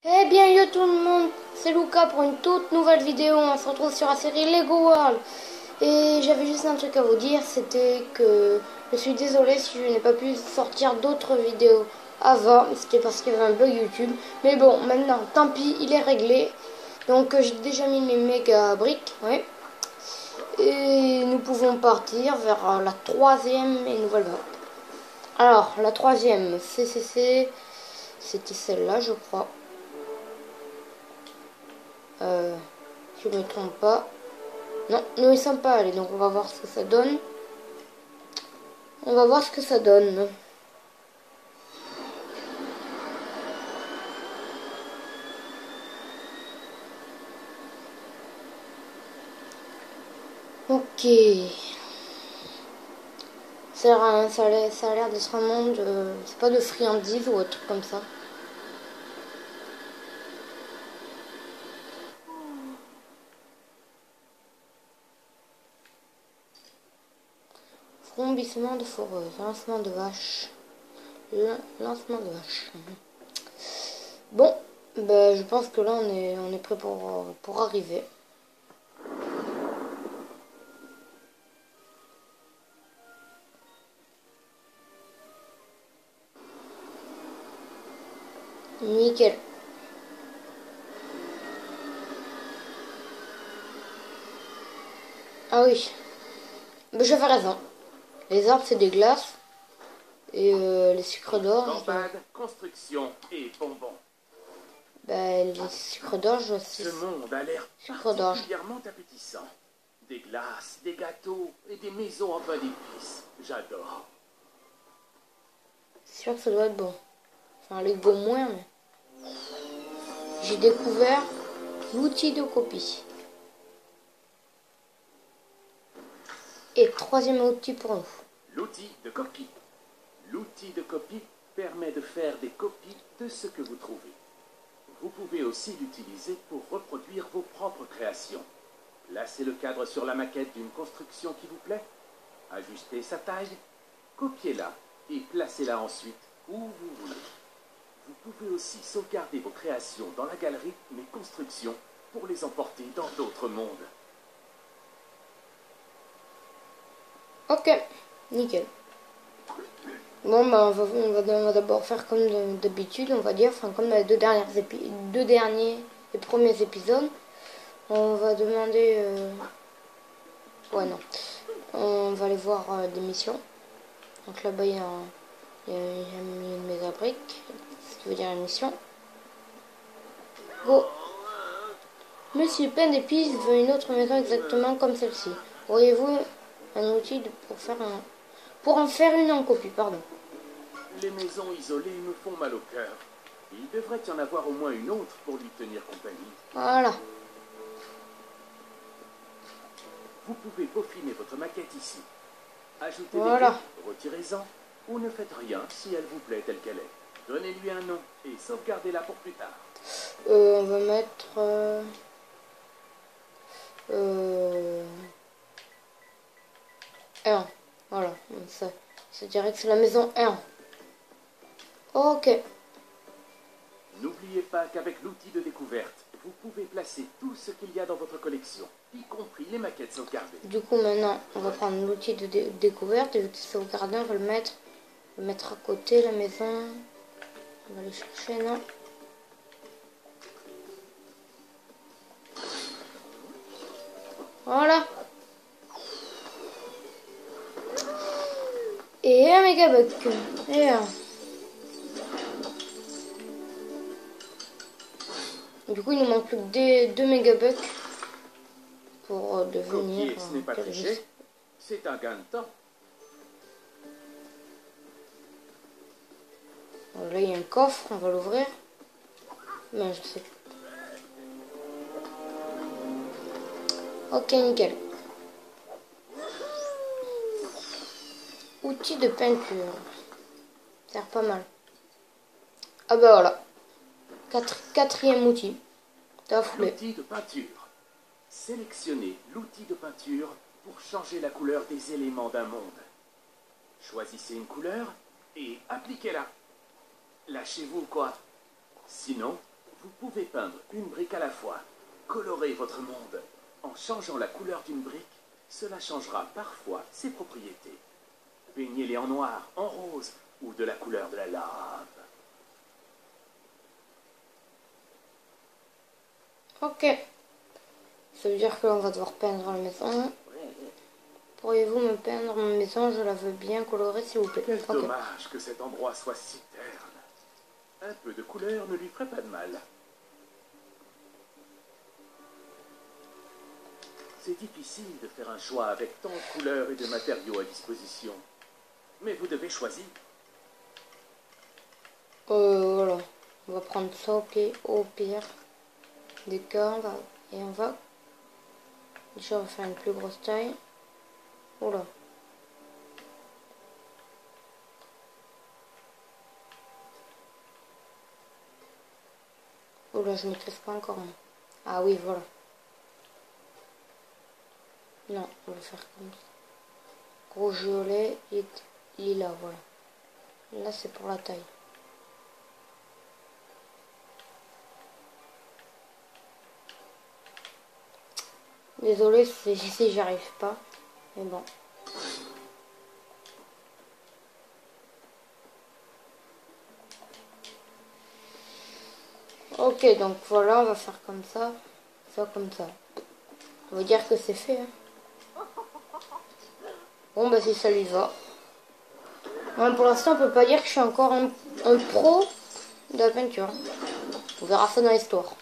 Eh bien yo tout le monde, c'est Luca pour une toute nouvelle vidéo. On se retrouve sur la série Lego World. Et j'avais juste un truc à vous dire, c'était que je suis désolée si je n'ai pas pu sortir d'autres vidéos avant. C'était parce qu'il y avait un bug YouTube. Mais bon, maintenant, tant pis, il est réglé. Donc j'ai déjà mis mes méga briques. Ouais. Et nous pouvons partir vers la troisième et nouvelle map. Alors, la troisième, CCC, c'était celle-là, je crois. Si je me trompe pas. Non, nous y sommes pas allés, donc on va voir ce que ça donne. On va voir ce que ça donne. Ok. Ça a l'air d'être un monde... c'est pas de friandises ou autre truc comme ça. Frombissement de foreuse, lancement de vache. Lancement de vache. Bon, ben, je pense que là on est prêt pour arriver. Nickel. Ah oui. Ben, j'avais raison. Les arbres c'est des glaces. Et les sucres d'orge. Campagne, construction et bonbons. Ben, les sucres d'orge, c'est. Ce monde a l'air particulièrement appétissant. Des glaces, des gâteaux et des maisons en pain d'épices. J'adore. C'est sûr que ça doit être bon. Enfin, les beaux moins, mais. J'ai découvert l'outil de copie. Et troisième outil pour nous. L'outil de copie. L'outil de copie permet de faire des copies de ce que vous trouvez. Vous pouvez aussi l'utiliser pour reproduire vos propres créations. Placez le cadre sur la maquette d'une construction qui vous plaît. Ajustez sa taille. Copiez-la et placez-la ensuite où vous voulez. Vous pouvez aussi sauvegarder vos créations dans la galerie Mes constructions pour les emporter dans d'autres mondes. Ok, nickel. Bon, bah, on va d'abord faire comme d'habitude, on va dire, enfin comme dans les deux derniers et premiers épisodes. On va demander... Ouais, non. On va aller voir des missions. Donc là-bas, il y a une méga brique, ce qui veut dire une mission. Go. Monsieur Pain d'épices veut une autre maison exactement comme celle-ci. Auriez-vous un outil pour en faire une en copie, pardon. Les maisons isolées me font mal au cœur. Il devrait y en avoir au moins une autre pour lui tenir compagnie. Voilà. Vous pouvez peaufiner votre maquette ici. Ajoutez Voilà. des briques, retirez-en, ou ne faites rien si elle vous plaît telle qu'elle est. Donnez-lui un nom et sauvegardez-la pour plus tard. On va mettre... un. Voilà. Ça dirait que c'est la maison 1. Ok. N'oubliez pas qu'avec l'outil de découverte, vous pouvez placer tout ce qu'il y a dans votre collection, y compris les maquettes sauvegardées. Du coup, maintenant, on va prendre l'outil de découverte et l'outil de sauvegarder, on va le mettre à côté, la maison. On va aller chercher, non? Voilà. Et un méga bug. Et un. Du coup, il nous manque plus que deux méga bucks pour devenir. Copier, ce n'est pas tricher, c'est un gain de temps. Là, il y a un coffre, on va l'ouvrir. Mais je sais. Ok, nickel. Outil de peinture. Ça a l'air pas mal. Ah bah voilà. Quatrième outil. T'as foulé. L'outil de peinture. Sélectionnez l'outil de peinture pour changer la couleur des éléments d'un monde. Choisissez une couleur et appliquez-la. Lâchez-vous quoi. Sinon, Vous pouvez peindre une brique à la fois, colorer votre monde. En changeant la couleur d'une brique, cela changera parfois ses propriétés. Peignez-les en noir, en rose ou de la couleur de la lave. Ok. Ça veut dire que là, on va devoir peindre la maison. Pourriez-vous me peindre ma maison? Je la veux bien colorée, s'il vous plaît. Quel Ok. dommage que cet endroit soit si terne. Un peu de couleur ne lui ferait pas de mal. C'est difficile de faire un choix avec tant de couleurs et de matériaux à disposition. Mais vous devez choisir. Voilà. On va prendre ça au pire des cas. Et on va... Déjà, on va faire une plus grosse taille. Oula. Oula, je maîtrise pas encore. Hein. Ah oui, voilà. Non, on va faire comme ça. Rouge, violet et lilas, voilà. Là, c'est pour la taille. Désolé si j'y arrive pas. Mais bon. Ok, donc voilà, on va faire comme ça. Ça comme ça. On va dire que c'est fait. Hein. Bon, bah si ça lui va. Ouais, pour l'instant, on peut pas dire que je suis encore un pro de la peinture. On verra ça dans l'histoire.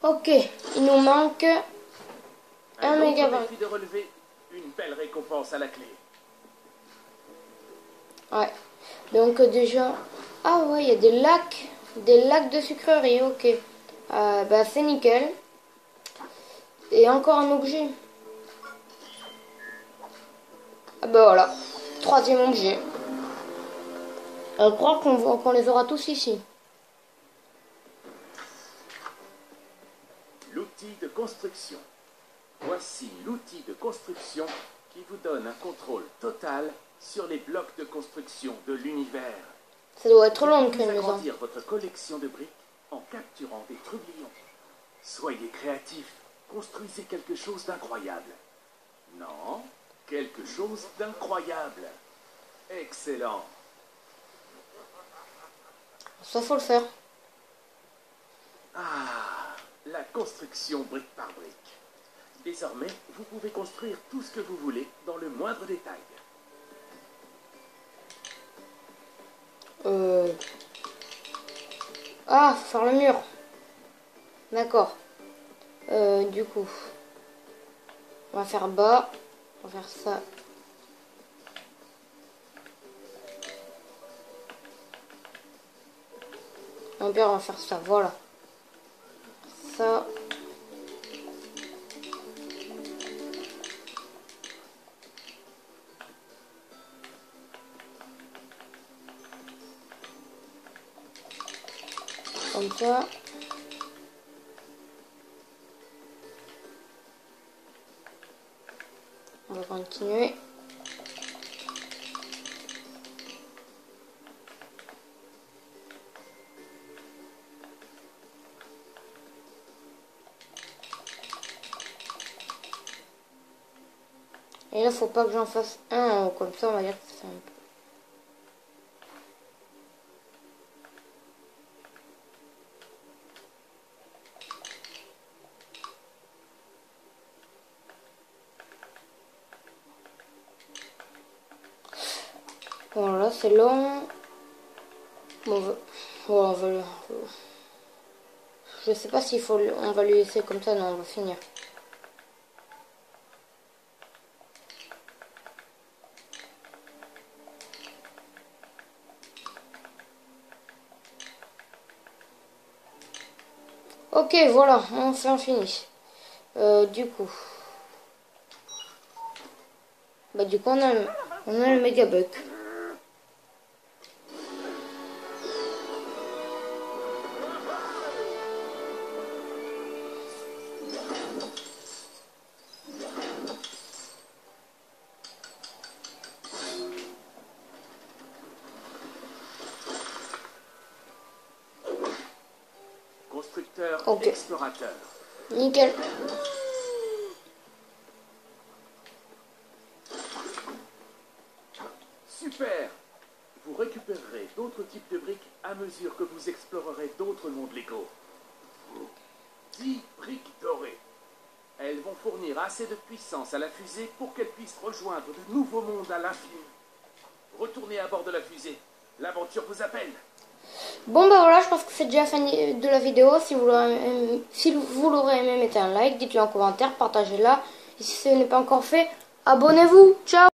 Ok, il nous manque un mégabyte. Défi de relever une belle récompense à la clé. Ouais. Donc déjà... Ah ouais, il y a des lacs. Des lacs de sucrerie, ok. Bah c'est nickel. Et encore un objet. Ah bah voilà. Troisième objet. Je crois qu'on les aura tous ici. L'outil de construction. Voici l'outil de construction qui vous donne un contrôle total sur les blocs de construction de l'univers. Ça doit être long de Vous créer une pouvez maison. agrandir votre collection de briques en capturant des trublions. Soyez créatif, construisez quelque chose d'incroyable. Non, quelque chose d'incroyable. Excellent. Ça faut le faire. Ah, la construction brique par brique. Désormais, vous pouvez construire tout ce que vous voulez dans le moindre détail. Ah, faut faire le mur. D'accord. Du coup, on va faire bas. On va faire ça. Au pire, on va faire ça. Voilà. Ça. Comme ça. On va continuer. Et là, faut pas que j'en fasse un en haut. Comme ça, on va dire que ça fait un peu. Voilà, c'est long. Bon, on va je sais pas s'il faut... On va lui laisser comme ça. Non, on va finir. Ok, voilà. Enfin fini. Du coup... Bah du coup, on a le méga bug. constructeur Ok. explorateur. Nickel. Super! Vous récupérerez d'autres types de briques à mesure que vous explorerez d'autres mondes Lego. 10 briques dorées. Elles vont fournir assez de puissance à la fusée pour qu'elle puisse rejoindre de nouveaux mondes à l'infini. Retournez à bord de la fusée. L'aventure vous appelle. Bon bah voilà, je pense que c'est déjà la fin de la vidéo. Si vous l'aurez aimé, mettez un like, dites-le en commentaire, partagez-la. Et si ce n'est pas encore fait, abonnez-vous. Ciao!